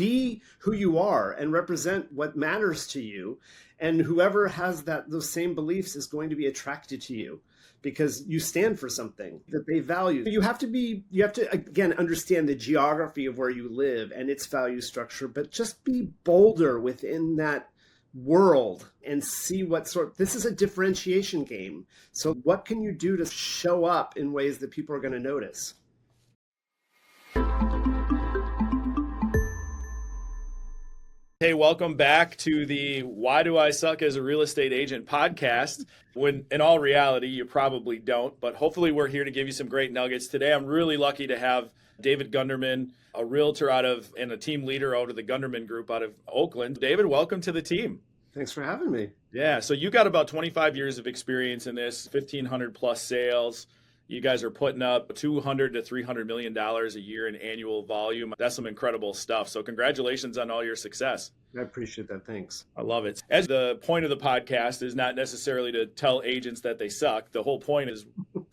be who you are and represent what matters to you. And whoever has those same beliefs is going to be attracted to you because you stand for something that they value. You have to, again, understand the geography of where you live and its value structure, but just be bolder within that world and see this is a differentiation game. So what can you do to show up in ways that people are going to notice? Hey, welcome back to the Why Do I Suck as a Real Estate Agent podcast, when in all reality, you probably don't, but hopefully we're here to give you some great nuggets. Today, I'm really lucky to have David Gunderman, a realtor and a team leader out of the Gunderman Group out of Oakland. David, welcome to the team. Thanks for having me. Yeah, so you got about 25 years of experience in this, 1,500 plus sales. You guys are putting up $200 to $300 million a year in annual volume. That's some incredible stuff. So congratulations on all your success. I appreciate that. Thanks. I love it. As the point of the podcast is not necessarily to tell agents that they suck. The whole point is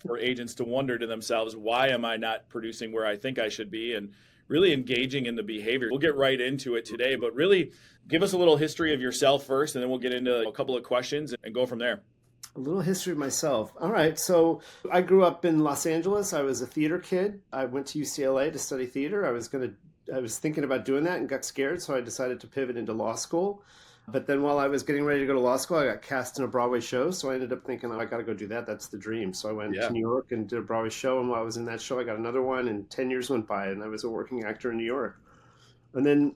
for agents to wonder to themselves, why am I not producing where I think I should be? And really engaging in the behavior. We'll get right into it today, but really give us a little history of yourself first, and then we'll get into a couple of questions and go from there. A little history of myself. All right. So I grew up in Los Angeles. I was a theater kid. I went to UCLA to study theater. I was thinking about doing that and got scared. So I decided to pivot into law school. But then while I was getting ready to go to law school, I got cast in a Broadway show. So I ended up thinking, I got to go do that. That's the dream. So I went to New York and did a Broadway show. And while I was in that show, I got another one. And 10 years went by and I was a working actor in New York. And then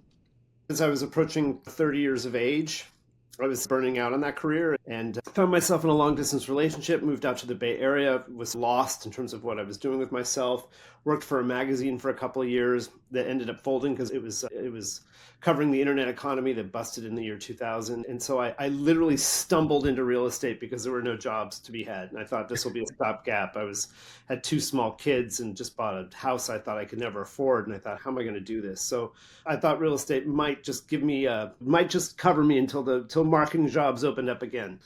as I was approaching 30 years of age, I was burning out on that career and found myself in a long distance relationship, moved out to the Bay Area, was lost in terms of what I was doing with myself, worked for a magazine for a couple of years that ended up folding because it was covering the internet economy that busted in the year 2000. And so I literally stumbled into real estate because there were no jobs to be had. And I thought this will be a stopgap. Had two small kids and just bought a house I thought I could never afford. And I thought, how am I going to do this? So I thought real estate might just cover me until marketing jobs opened up again.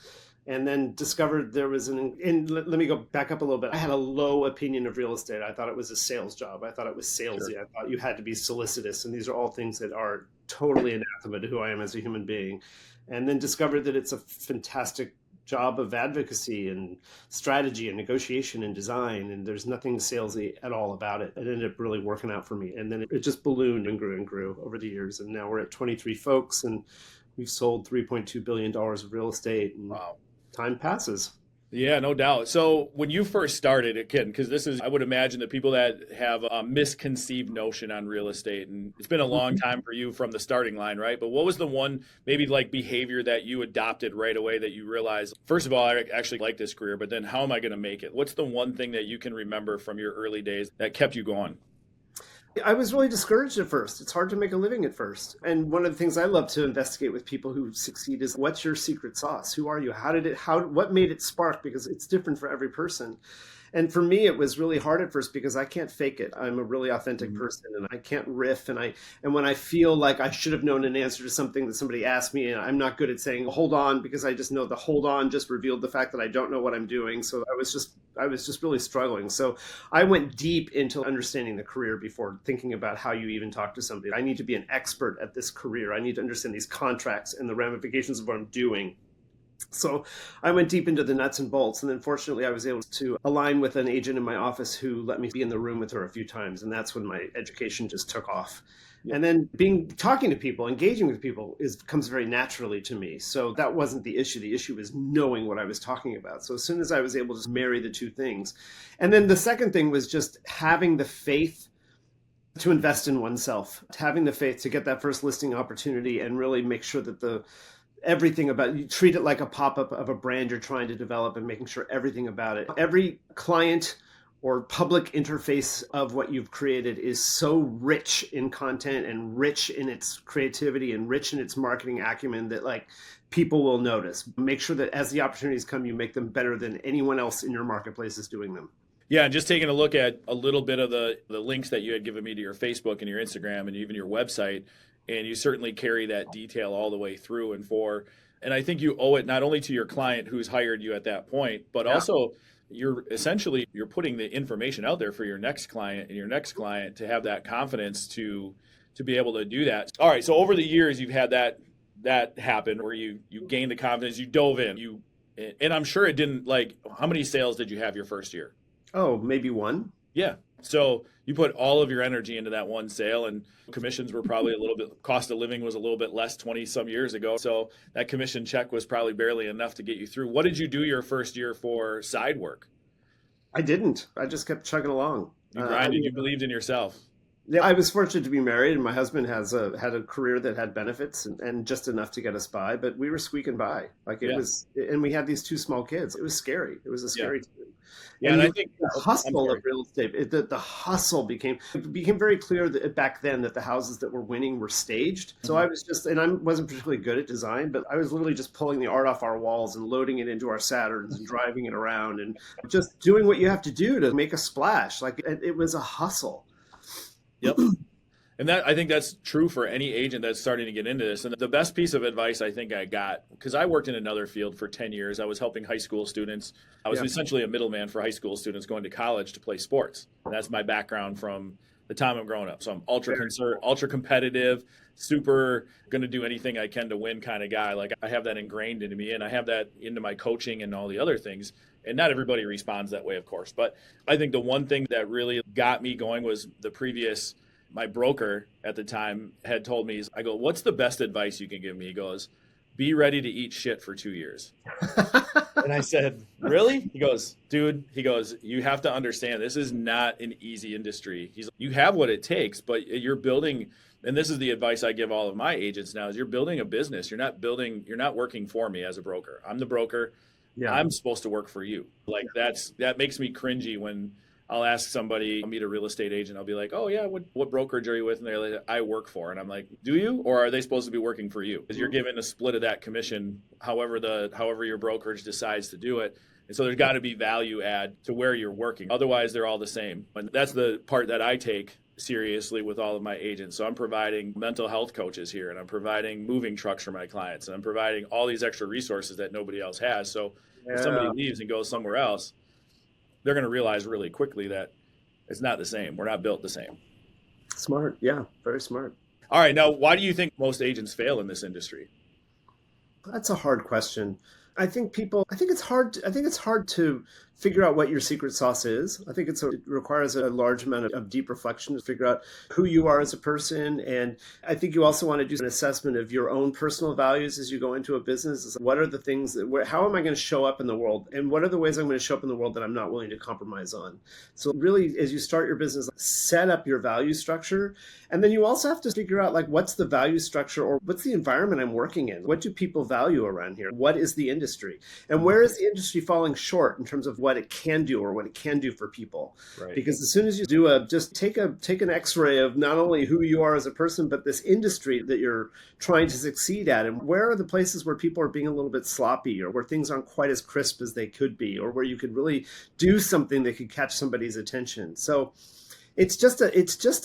And then discovered there was let me go back up a little bit. I had a low opinion of real estate. I thought it was a sales job. I thought it was salesy. Sure. I thought you had to be solicitous. And these are all things that are totally anathema to who I am as a human being. And then discovered that it's a fantastic job of advocacy and strategy and negotiation and design. And there's nothing salesy at all about it. It ended up really working out for me. And then it just ballooned and grew over the years. And now we're at 23 folks and we've sold $3.2 billion of real estate. And wow. Time passes. Yeah, no doubt. So when you first started, again, because I would imagine the people that have a misconceived notion on real estate, and it's been a long time for you from the starting line, right? But what was the one maybe like behavior that you adopted right away that you realized, first of all, I actually like this career, but then how am I going to make it? What's the one thing that you can remember from your early days that kept you going? I was really discouraged at first. It's hard to make a living at first. And one of the things I love to investigate with people who succeed is, what's your secret sauce? Who are you? What made it spark? Because it's different for every person. And for me, it was really hard at first because I can't fake it. I'm a really authentic person and I can't riff. And when I feel like I should have known an answer to something that somebody asked me, and I'm not good at saying, hold on, because I just know the hold on just revealed the fact that I don't know what I'm doing. So I was just really struggling. So I went deep into understanding the career before thinking about how you even talk to somebody. I need to be an expert at this career. I need to understand these contracts and the ramifications of what I'm doing. So I went deep into the nuts and bolts. And then fortunately, I was able to align with an agent in my office who let me be in the room with her a few times. And that's when my education just took off. And then talking to people, engaging with people comes very naturally to me. So that wasn't the issue. The issue was knowing what I was talking about. So as soon as I was able to marry the two things. And then the second thing was just having the faith to invest in oneself, having the faith to get that first listing opportunity and really make sure that everything about you treat it like a pop-up of a brand you're trying to develop and making sure everything about it. Every client or public interface of what you've created is so rich in content and rich in its creativity and rich in its marketing acumen that people will notice. Make sure that as the opportunities come, you make them better than anyone else in your marketplace is doing them. Yeah, and just taking a look at a little bit of the links that you had given me to your Facebook and your Instagram and even your website, and you certainly carry that detail all the way through and I think you owe it not only to your client who's hired you at that point, but also you're putting the information out there for your next client and your next client to have that confidence to to be able to do that. All right. So over the years, you've had that happen where you gained the confidence, you dove in, and I'm sure it didn't like, how many sales did you have your first year? Oh, maybe one. Yeah. So you put all of your energy into that one sale, and commissions were probably a little bit, cost of living was a little bit less 20 some years ago. So that commission check was probably barely enough to get you through. What did you do your first year for side work? I didn't. I just kept chugging along. You grinded, you believed in yourself. Yeah, I was fortunate to be married, and my husband had a career that had benefits and just enough to get us by. But we were squeaking by, like it was, and we had these two small kids. It was scary. It was a scary time. Yeah, and I think the hustle of real estate, the hustle it became very clear that back then that the houses that were winning were staged. So I was just, and I wasn't particularly good at design, but I was literally just pulling the art off our walls and loading it into our Saturns and driving it around and just doing what you have to do to make a splash. Like it was a hustle. Yep. And I think that's true for any agent that's starting to get into this. And the best piece of advice I think I got, because I worked in another field for 10 years, I was helping high school students. I was essentially a middleman for high school students going to college to play sports. And that's my background from the time I'm growing up. So I'm ultra competitive, super going to do anything I can to win kind of guy. Like I have that ingrained into me, and I have that into my coaching and all the other things. And not everybody responds that way, of course. But I think the one thing that really got me going was my broker at the time had told me, I go, what's the best advice you can give me? He goes, be ready to eat shit for 2 years. And I said, really? He goes, dude, you have to understand, this is not an easy industry. You have what it takes, but you're building, and this is the advice I give all of my agents now, is you're building a business. You're not working for me as a broker. I'm the broker. Yeah. I'm supposed to work for you. Like that makes me cringy when I'll ask somebody, I'll meet a real estate agent. I'll be like, oh yeah, what brokerage are you with? And they're like, I work for. And I'm like, do you? Or are they supposed to be working for you? Because you're given a split of that commission, however your brokerage decides to do it. And so there's got to be value add to where you're working. Otherwise, they're all the same. And that's the part that I take seriously with all of my agents. So I'm providing mental health coaches here, and I'm providing moving trucks for my clients, and I'm providing all these extra resources that nobody else has. So if somebody leaves and goes somewhere else, they're going to realize really quickly that it's not the same. We're not built the same. Smart. Yeah, very smart. All right. Now, why do you think most agents fail in this industry? That's a hard question. I think it's hard to figure out what your secret sauce is. I think it requires a large amount of deep reflection to figure out who you are as a person. And I think you also want to do an assessment of your own personal values as you go into a business. What are the things how am I going to show up in the world? And what are the ways I'm going to show up in the world that I'm not willing to compromise on? So really, as you start your business, set up your value structure. And then you also have to figure out, like, what's the value structure, or what's the environment I'm working in? What do people value around here? What is the industry? And where is the industry falling short in terms of what it can do or what it can do for people? Right. Because as soon as you do just take an x-ray of not only who you are as a person, but this industry that you're trying to succeed at, and where are the places where people are being a little bit sloppy, or where things aren't quite as crisp as they could be, or where you could really do something that could catch somebody's attention. So it's just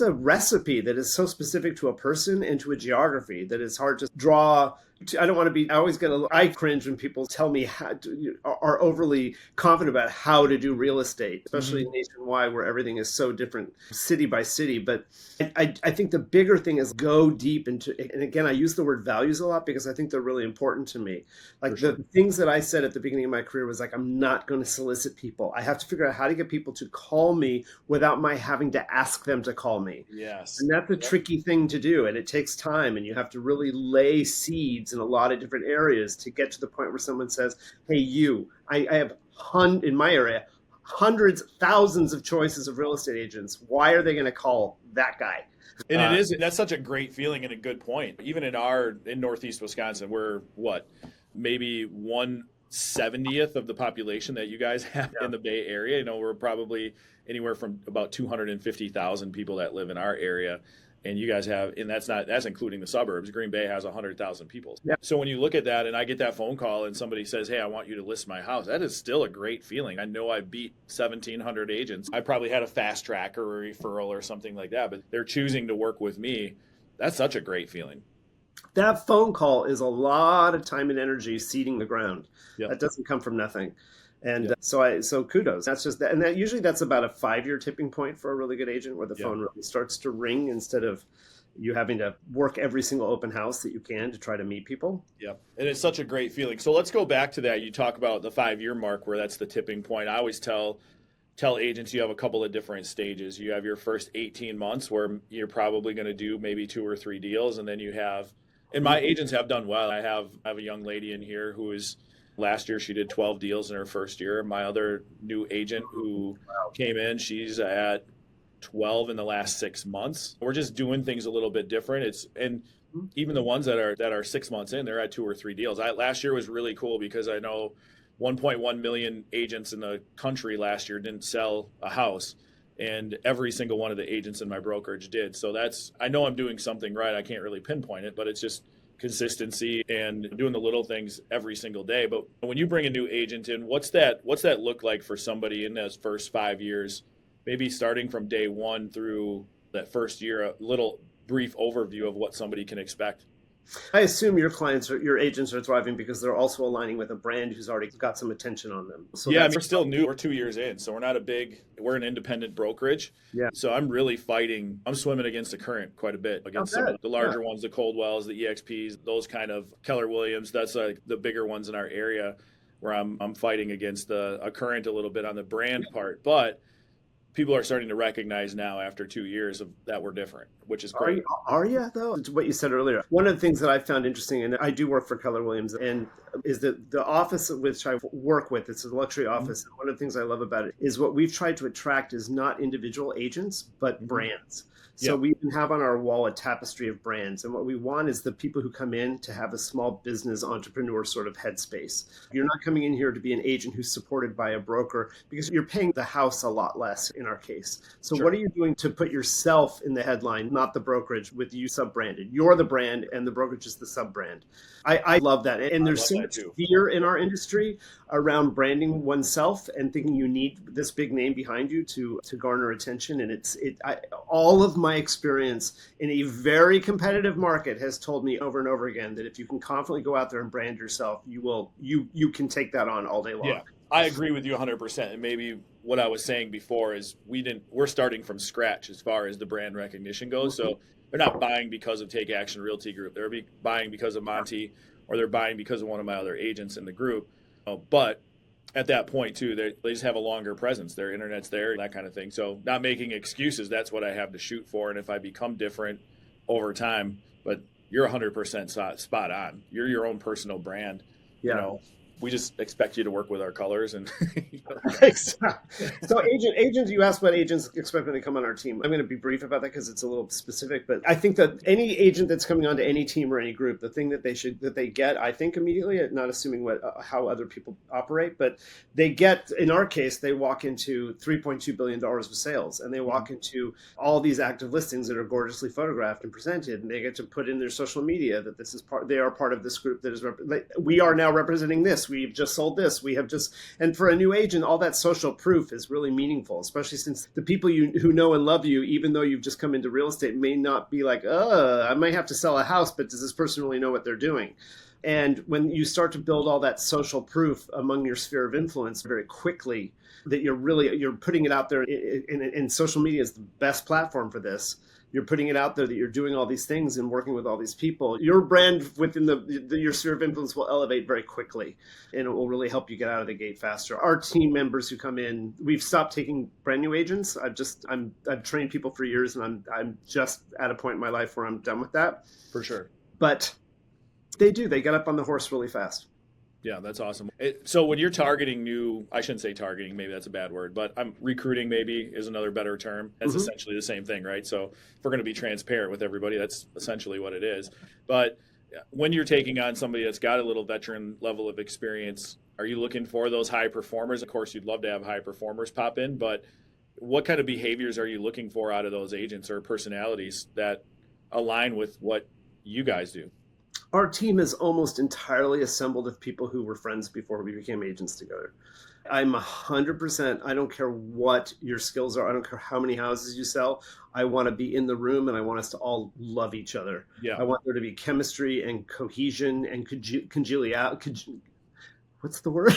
a recipe that is so specific to a person and to a geography that it's hard to draw. I cringe when people tell me are overly confident about how to do real estate, especially nationwide, where everything is so different city by city. But I think the bigger thing is go deep into, and again, I use the word values a lot because I think they're really important to me. Like the things that I said at the beginning of my career was like, I'm not going to solicit people. I have to figure out how to get people to call me without my having to ask them to call me. Yes. And that's a tricky thing to do. And it takes time, and you have to really lay seeds in a lot of different areas to get to the point where someone says, hey, I have in my area, hundreds, thousands of choices of real estate agents. Why are they going to call that guy? And that's such a great feeling and a good point. Even in Northeast Wisconsin, we're maybe 1/70th of the population that you guys have in the Bay Area. We're probably anywhere from about 250,000 people that live in our area. And you guys have, and that's including the suburbs. Green Bay has 100,000 people. Yeah. So when you look at that, and I get that phone call and somebody says, hey, I want you to list my house, that is still a great feeling. I know I beat 1,700 agents. I probably had a fast track or a referral or something like that, but they're choosing to work with me. That's such a great feeling. That phone call is a lot of time and energy seeding the ground. Yep. That doesn't come from nothing. And so kudos. That's just that. And usually that's about a 5-year tipping point for a really good agent, where the phone really starts to ring instead of you having to work every single open house that you can to try to meet people. Yeah. And it's such a great feeling. So let's go back to that. You talk about the 5-year mark where that's the tipping point. I always tell agents you have a couple of different stages. You have your first 18 months where you're probably going to do maybe 2 or 3 deals. And then you have, and my agents have done well. I have a young lady in here who is, last year she did 12 deals in her first year. My other new agent who came in, she's at 12 in the last 6 months. We're just doing things a little bit different. And even the ones that are 6 months in, they're at 2 or 3 deals. Last year was really cool because I know 1.1 million agents in the country last year didn't sell a house, and every single one of the agents in my brokerage did. So I know I'm doing something right. I can't really pinpoint it, but it's just consistency and doing the little things every single day. But when you bring a new agent in, what's that look like for somebody in those first 5 years? Maybe starting from day one through that first year, a little brief overview of what somebody can expect. I assume your agents are thriving because they're also aligning with a brand who's already got some attention on them. So yeah, we're still new. We're 2 years in, so we're an independent brokerage. Yeah. So I'm swimming against the current quite a bit against some of the larger ones, the Coldwells, the EXPs, those kind of Keller Williams. That's like the bigger ones in our area where I'm fighting against a current a little bit on the brand part. But people are starting to recognize now after 2 years that we're different, which is great. Are you though? It's what you said earlier. One of the things that I found interesting, and I do work for Keller Williams, and is that the office which I work with, it's a luxury office. And one of the things I love about it is what we've tried to attract is not individual agents, but brands. So we even have on our wall a tapestry of brands. And what we want is the people who come in to have a small business entrepreneur sort of headspace. You're not coming in here to be an agent who's supported by a broker because you're paying the house a lot less in our case. So what are you doing to put yourself in the headline, not the brokerage with you sub-branded? You're the brand and the brokerage is the sub-brand. I love that. And there's so much fear in our industry around branding oneself and thinking you need this big name behind you to garner attention. And all of my experience in a very competitive market has told me over and over again that if you can confidently go out there and brand yourself, you can take that on all day long. Yeah, I agree with you 100%. And maybe what I was saying before is we're starting from scratch as far as the brand recognition goes. So they're not buying because of Take Action Realty Group. They're buying because of Monte, or they're buying because of one of my other agents in the group. But at that point, too, they just have a longer presence. Their internet's there, that kind of thing. So not making excuses, that's what I have to shoot for. And if I become different over time, but you're 100% spot on. You're your own personal brand. Yeah. We just expect you to work with our colors and So agents, you asked what agents expect when they come on our team. I'm going to be brief about that because it's a little specific, but I think that any agent that's coming onto any team or any group, the thing that they get, I think immediately, not assuming how other people operate, but they get, in our case, they walk into $3.2 billion of sales, and they walk into all these active listings that are gorgeously photographed and presented, and they get to put in their social media that they are part of this group that is, we are now representing this. We've just sold this. And for a new agent, all that social proof is really meaningful, especially since the people who know and love you, even though you've just come into real estate, may not be like, I might have to sell a house, but does this person really know what they're doing? And when you start to build all that social proof among your sphere of influence very quickly, that you're putting it out there, and social media is the best platform for this. You're putting it out there that you're doing all these things and working with all these people. Your brand within your sphere of influence will elevate very quickly, and it will really help you get out of the gate faster. Our team members who come in, we've stopped taking brand new agents. I've trained people for years, and I'm just at a point in my life where I'm done with that. For sure. But they get up on the horse really fast. Yeah, that's awesome. So when you're targeting I shouldn't say targeting, maybe that's a bad word, but recruiting maybe is another better term. That's essentially the same thing, right? So if we're going to be transparent with everybody, that's essentially what it is. But when you're taking on somebody that's got a little veteran level of experience, are you looking for those high performers? Of course, you'd love to have high performers pop in, but what kind of behaviors are you looking for out of those agents or personalities that align with what you guys do? Our team is almost entirely assembled of people who were friends before we became agents together. I'm 100%. I don't care what your skills are. I don't care how many houses you sell. I want to be in the room, and I want us to all love each other. Yeah. I want there to be chemistry and cohesion and what's the word?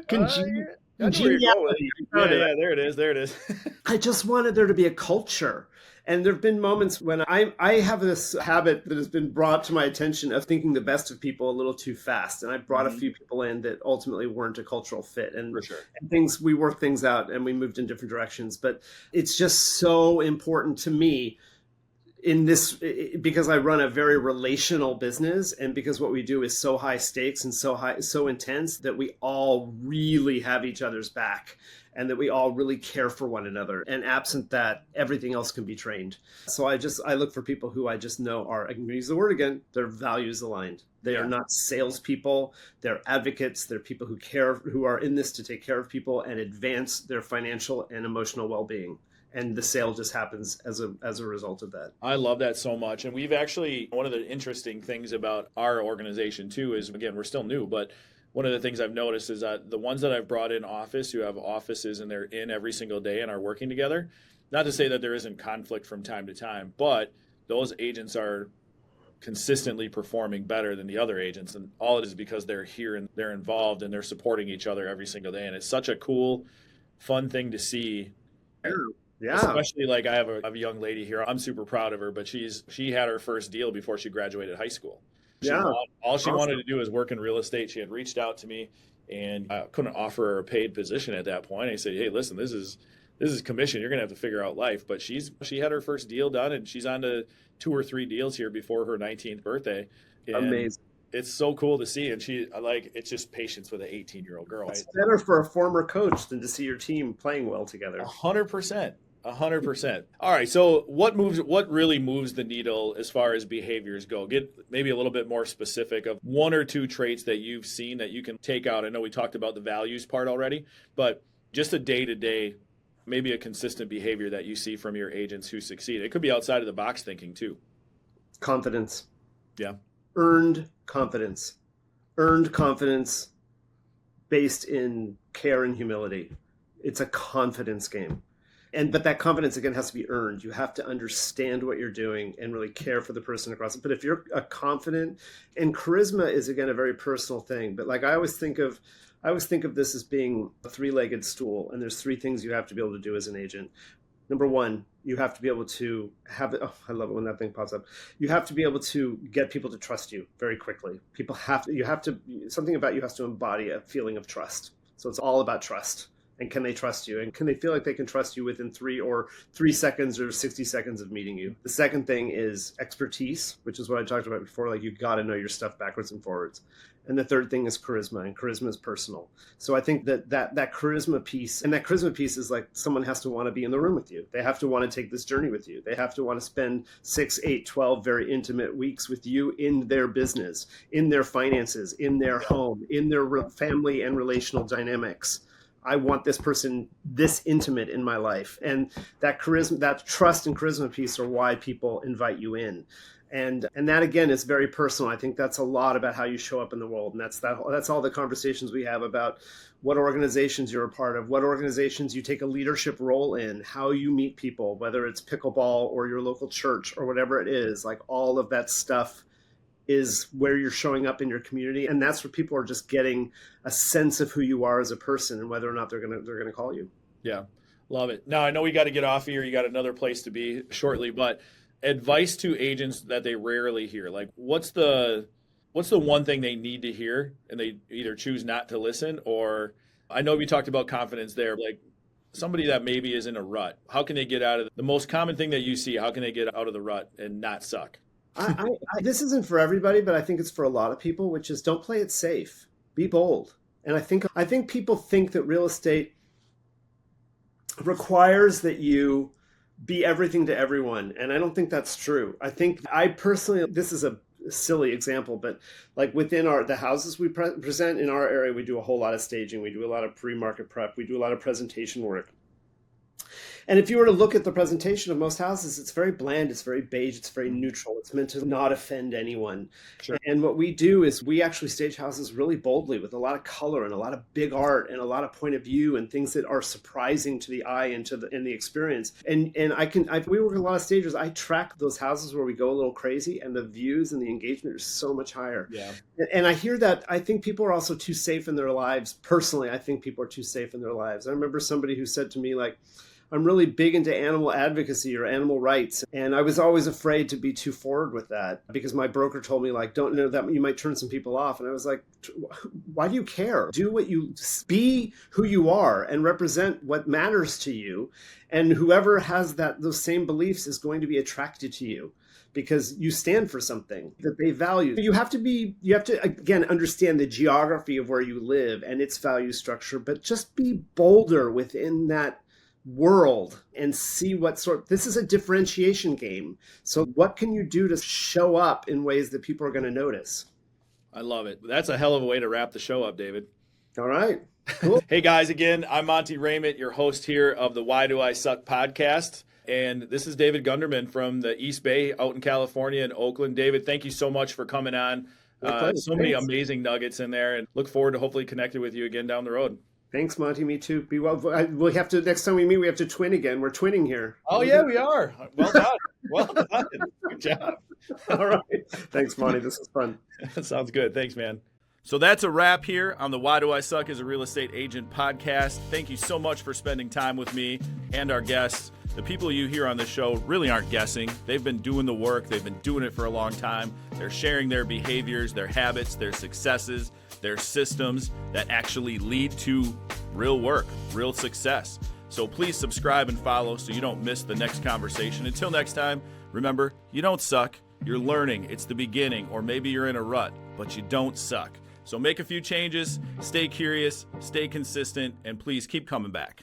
Congeniality. Yeah, there it is. I just wanted there to be a culture. And there have been moments when I have this habit that has been brought to my attention of thinking the best of people a little too fast. And I brought a few people in that ultimately weren't a cultural fit. For sure. And we worked things out and we moved in different directions. But it's just so important to me in this, because I run a very relational business, and because what we do is so high stakes and so intense, that we all really have each other's back and that we all really care for one another. And absent that, everything else can be trained. So I look for people who I just know are, I'm going to use the word again, they're values aligned. They are not salespeople. They're advocates. They're people who care, who are in this to take care of people and advance their financial and emotional well-being. And the sale just happens as a result of that. I love that so much. And we've actually, one of the interesting things about our organization too is, again, we're still new, but one of the things I've noticed is that the ones that I've brought in office, who have offices and they're in every single day and are working together, not to say that there isn't conflict from time to time, but those agents are consistently performing better than the other agents. And all it is because they're here and they're involved and they're supporting each other every single day. And it's such a cool, fun thing to see. Yeah. Especially like I have a young lady here. I'm super proud of her, but she had her first deal before she graduated high school. All she wanted to do is work in real estate. She had reached out to me, and I couldn't offer her a paid position at that point. I said, "Hey, listen, this is commission. You're gonna have to figure out life." But she had her first deal done, and she's on to 2 or 3 deals here before her 19th birthday. And amazing. It's so cool to see, and it's just patience with an 18-year-old girl. It's better for a former coach than to see your team playing well together. 100%. 100%. All right. So what really moves the needle as far as behaviors go? Get maybe a little bit more specific of 1 or 2 traits that you've seen that you can take out. I know we talked about the values part already, but just a day-to-day, maybe a consistent behavior that you see from your agents who succeed. It could be outside of the box thinking too. Confidence. Yeah. Earned confidence. Earned confidence based in care and humility. It's a confidence game. But that confidence, again, has to be earned. You have to understand what you're doing and really care for the person across it. But if you're a confident, and charisma is, again, a very personal thing. But like I always think of this as being a 3-legged stool. And there's 3 things you have to be able to do as an agent. Number 1, you have to be able to have it. Oh, I love it when that thing pops up. You have to be able to get people to trust you very quickly. Something about you has to embody a feeling of trust. So it's all about trust. And can they trust you? And can they feel like they can trust you within 3 seconds or 60 seconds of meeting you? The second thing is expertise, which is what I talked about before. Like, you've got to know your stuff backwards and forwards. And the third thing is charisma, and charisma is personal. So I think that charisma piece, and that charisma piece is like someone has to want to be in the room with you. They have to want to take this journey with you. They have to want to spend 6, 8, 12 very intimate weeks with you in their business, in their finances, in their home, in their family and relational dynamics. I want this person this intimate in my life. And that charisma, that trust and charisma piece are why people invite you in. And that, again, is very personal. I think that's a lot about how you show up in the world. And that's all the conversations we have about what organizations you're a part of, what organizations you take a leadership role in, how you meet people, whether it's pickleball or your local church or whatever it is. Like, all of that stuff is where you're showing up in your community. And that's where people are just getting a sense of who you are as a person and whether or not they're going to call you. Yeah. Love it. Now, I know we got to get off here. You got another place to be shortly, but advice to agents that they rarely hear. Like, what's the one thing they need to hear and they either choose not to listen? Or I know we talked about confidence there, like somebody that maybe is in a rut, how can they get out of the most common thing that you see? How can they get out of the rut and not suck? This isn't for everybody, but I think it's for a lot of people, which is don't play it safe. Be bold. And I think people think that real estate requires that you be everything to everyone. And I don't think that's true. I personally, this is a silly example, but like within the houses we present in our area, we do a whole lot of staging. We do a lot of pre-market prep. We do a lot of presentation work. And if you were to look at the presentation of most houses, it's very bland, it's very beige, it's very neutral. It's meant to not offend anyone. Sure. And what we do is we actually stage houses really boldly with a lot of color and a lot of big art and a lot of point of view and things that are surprising to the eye and in the experience. And we work with a lot of stagers. I track those houses where we go a little crazy, and the views and the engagement are so much higher. Yeah. And I hear that. I think people are also too safe in their lives. Personally, I think people are too safe in their lives. I remember somebody who said to me, like, I'm really big into animal advocacy or animal rights. And I was always afraid to be too forward with that because my broker told me, like, don't know that you might turn some people off. And I was like, why do you care? Do what you, be who you are and represent what matters to you. And whoever has those same beliefs is going to be attracted to you, because you stand for something that they value. You have to, again, understand the geography of where you live and its value structure, but just be bolder within that world and see this is a differentiation game. So what can you do to show up in ways that people are going to notice? I love it. That's a hell of a way to wrap the show up, David. All right. Cool. Hey guys, again, I'm Monte Reyment, your host here of the Why Do I Suck podcast. And this is David Gunderman from the East Bay out in California in Oakland. David, thank you so much for coming on. So many amazing nuggets in there, and look forward to hopefully connecting with you again down the road. Thanks, Monty. Me too. Be well. We have to, next time we meet, we have to twin again. We're twinning here. Oh, yeah, we are. Well done. Well done. Good job. All right. Thanks, Monty. This was fun. Sounds good. Thanks, man. So that's a wrap here on the Why Do I Suck as a Real Estate Agent podcast. Thank you so much for spending time with me and our guests. The people you hear on this show really aren't guessing. They've been doing the work. They've been doing it for a long time. They're sharing their behaviors, their habits, their successes, their systems that actually lead to real work, real success. So please subscribe and follow so you don't miss the next conversation. Until next time, remember, you don't suck. You're learning. It's the beginning, or maybe you're in a rut, but you don't suck. So make a few changes, stay curious, stay consistent, and please keep coming back.